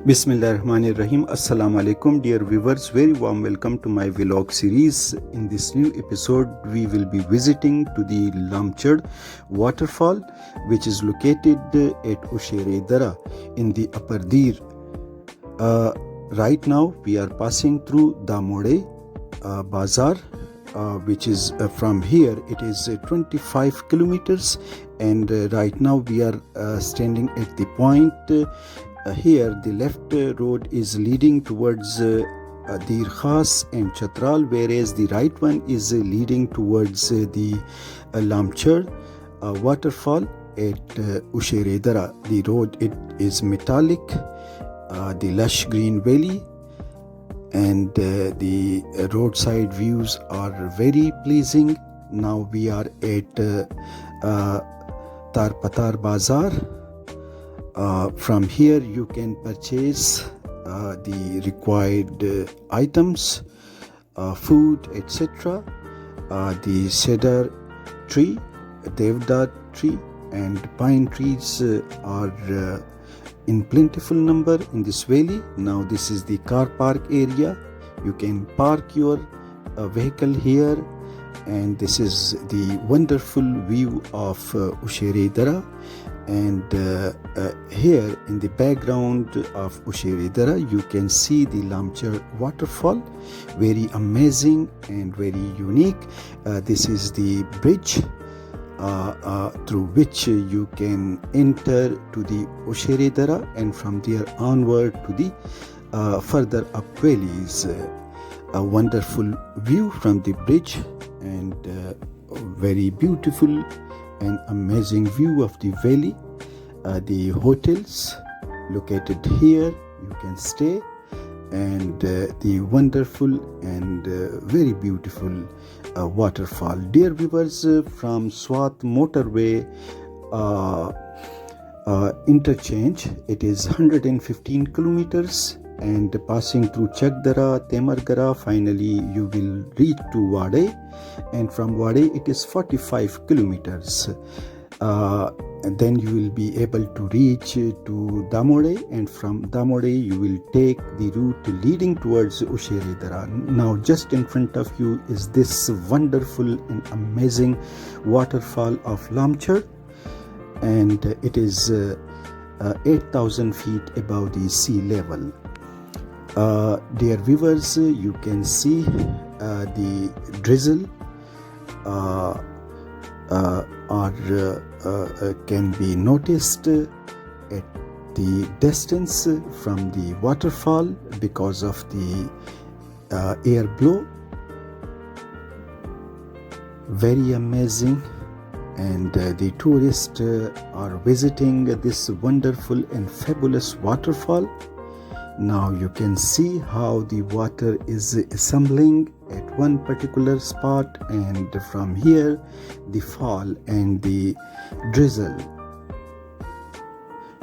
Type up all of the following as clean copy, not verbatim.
Bismillahirrahmanirrahim. Assalamu alaikum, dear viewers. Very warm welcome to my vlog series. In this new episode, we will be visiting to the LamcharhWaterfall, which is located at Ushere Dara in the Upper Dir. Right now, we are passing through Damode Bazaar, which is from here. It is 25 kilometers, and right now we are standing at the point. Here the left road is leading towards Dir Khas and Chatral, whereas the right one is leading towards the Lamchar waterfall at Ushere Dara. The road, it is metallic, the lush green valley, and the roadside views are very pleasing. Now we are at Tarpatar Bazaar. From here you can purchase the required items, food, etc. The cedar tree, devda tree, and pine trees are in plentiful number in this valley. Now this is the car park area. You can park your vehicle here, and this is the wonderful view of Ushere Dara. And here in the background of Ushere Dara, you can see the LamcharhWaterfall. Very amazing and very unique. This is the bridge through which you can enter to the Ushere Dara, and from there onward to the further up valleys. A wonderful view from the bridge, and very beautiful and amazing view of the valley. The hotels located here, you can stay, and the wonderful and very beautiful waterfall. Dear viewers, from Swat motorway interchange, it is 115 kilometers, and passing through Chakdara, Temargara, finally you will reach to Wade, and from Wade it is 45 kilometers. And then you will be able to reach to Damode, and from Damode you will take the route leading towards Ushere Dara. Now just in front of you is this wonderful and amazing waterfall of Lamchar, and it is 8,000 feet above the sea level. Dear viewers, you can see the drizzle can be noticed at the distance from the waterfall because of the air blow. Very amazing, and the tourists are visiting this wonderful and fabulous waterfall. Now you can see how the water is assembling at one particular spot, and from here the fall and the drizzle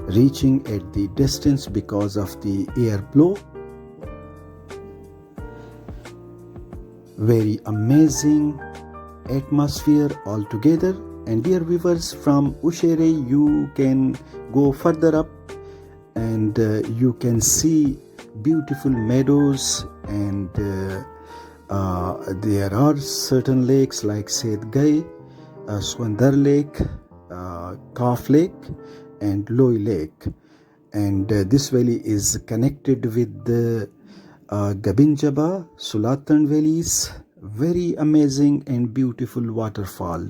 reaching at the distance because of the air blow. Very amazing atmosphere altogether. And dear viewers, from Ushere you can go further up, and you can see beautiful meadows, and there are certain lakes like Said Gai, Swandar Lake, Kaf Lake, and Loi Lake. And this valley is connected with the Gabinjaba, Sulatan valleys. Very amazing and beautiful waterfall.